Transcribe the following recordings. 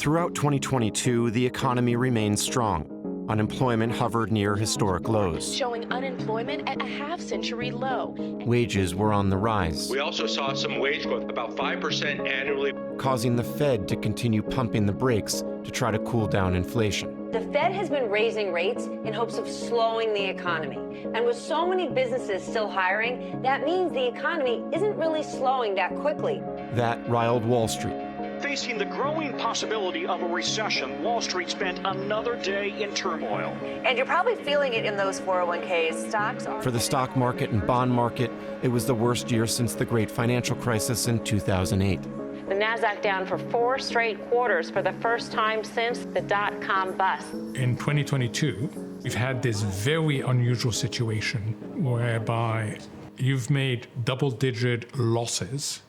Throughout 2022, the economy remained strong. Unemployment hovered near historic lows. Showing unemployment at a half-century low. Wages were on the rise. We also saw some wage growth, about 5% annually, causing the Fed to continue pumping the brakes to try to cool down inflation. The Fed has been raising rates in hopes of slowing the economy. And with so many businesses still hiring, that means the economy isn't really slowing that quickly. That riled Wall Street. Facing the growing possibility of a recession, Wall Street spent another day in turmoil. And you're probably feeling it in those 401ks. Stocks are... For the stock market and bond market, it was the worst year since the great financial crisis in 2008. The NASDAQ down for 4 straight quarters for the first time since the dot-com bust. In 2022, we've had this very unusual situation whereby you've made double-digit losses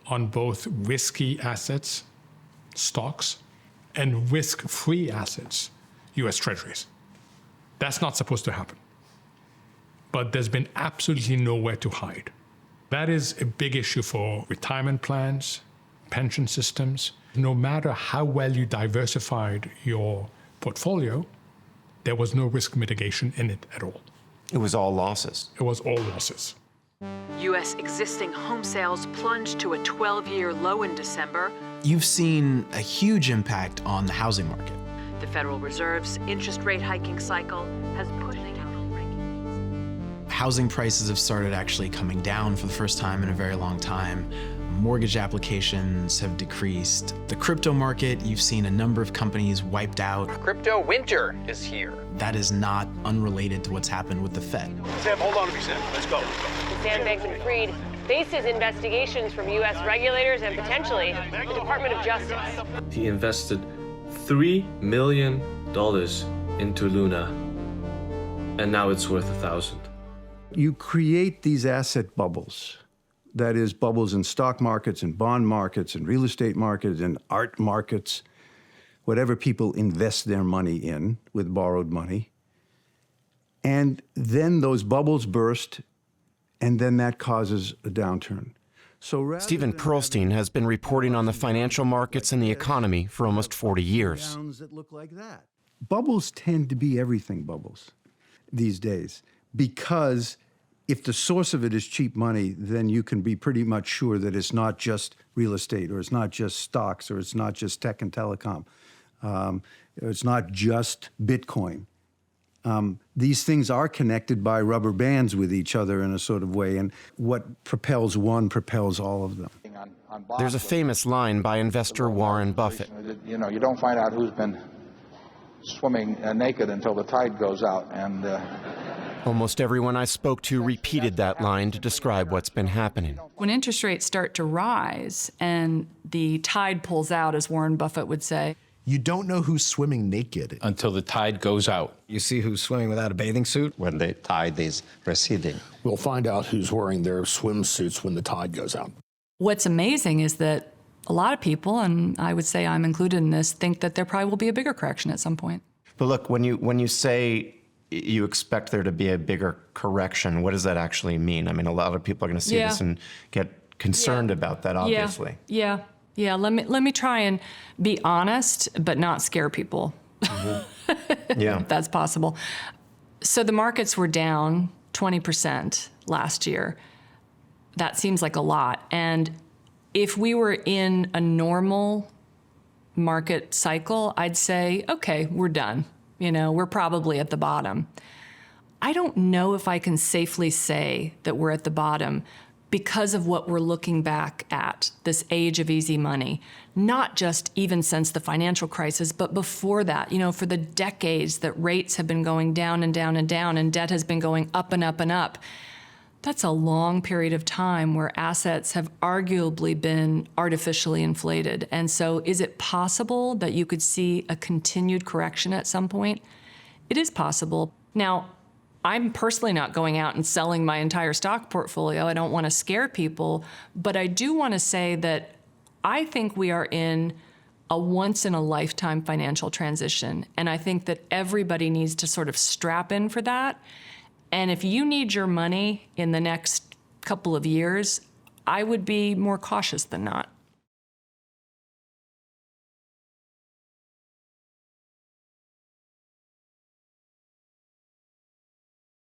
on both risky assets, stocks, and risk-free assets, US Treasuries. That's not supposed to happen. But there's been absolutely nowhere to hide. That is a big issue for retirement plans, pension systems. No matter how well you diversified your portfolio, there was no risk mitigation in it at all. It was all losses. It was all losses. U.S. existing home sales plunged to a 12-year low in December. You've seen a huge impact on the housing market. The Federal Reserve's interest rate hiking cycle has pushed down. Housing prices have started actually coming down for the first time in a very long time. Mortgage applications have decreased. The crypto market, you've seen a number of companies wiped out. Crypto winter is here. That is not unrelated to what's happened with the Fed. Sam, hold on to me, Sam. Let's go. Sam Bankman-Fried faces investigations from U.S. regulators and potentially the Department of Justice. He invested $3 million into Luna, and now it's worth 1,000. You create these asset bubbles. That is, bubbles in stock markets and bond markets and real estate markets and art markets, whatever people invest their money in with borrowed money. And then those bubbles burst, and then that causes a downturn. So Stephen Pearlstein has been reporting on the financial markets and the economy for almost 40 years. That look like that. Bubbles tend to be everything bubbles these days, because if the source of it is cheap money, then you can be pretty much sure that it's not just real estate, or it's not just stocks, or it's not just tech and telecom, or it's not just Bitcoin. These things are connected by rubber bands with each other in a sort of way, and what propels one propels all of them. There's a famous line by investor Warren Buffett. You know, you don't find out who's been swimming naked until the tide goes out, and almost everyone I spoke to repeated that line to describe what's been happening. When interest rates start to rise and the tide pulls out, as Warren Buffett would say, you don't know who's swimming naked until the tide goes out. You see who's swimming without a bathing suit when the tide is receding. We'll find out who's wearing their swimsuits when the tide goes out. What's amazing is that a lot of people, and I would say I'm included in this, think that there probably will be a bigger correction at some point. But look, when you say you expect there to be a bigger correction, what does that actually mean? I mean, a lot of people are going to see this and get concerned about that, obviously. Yeah. Let me try and be honest, but not scare people. Mm-hmm. Yeah, if that's possible. So the markets were down 20% last year. That seems like a lot. And if we were in a normal market cycle, I'd say, okay, we're done. You know, we're probably at the bottom. I don't know if I can safely say that we're at the bottom because of what we're looking back at, this age of easy money, not just even since the financial crisis, but before that, you know, for the decades that rates have been going down and down and down and debt has been going up and up and up. That's a long period of time where assets have arguably been artificially inflated. And so is it possible that you could see a continued correction at some point? It is possible. Now, I'm personally not going out and selling my entire stock portfolio. I don't want to scare people, but I do want to say that I think we are in a once-in-a-lifetime financial transition, and I think that everybody needs to sort of strap in for that. And if you need your money in the next couple of years, I would be more cautious than not.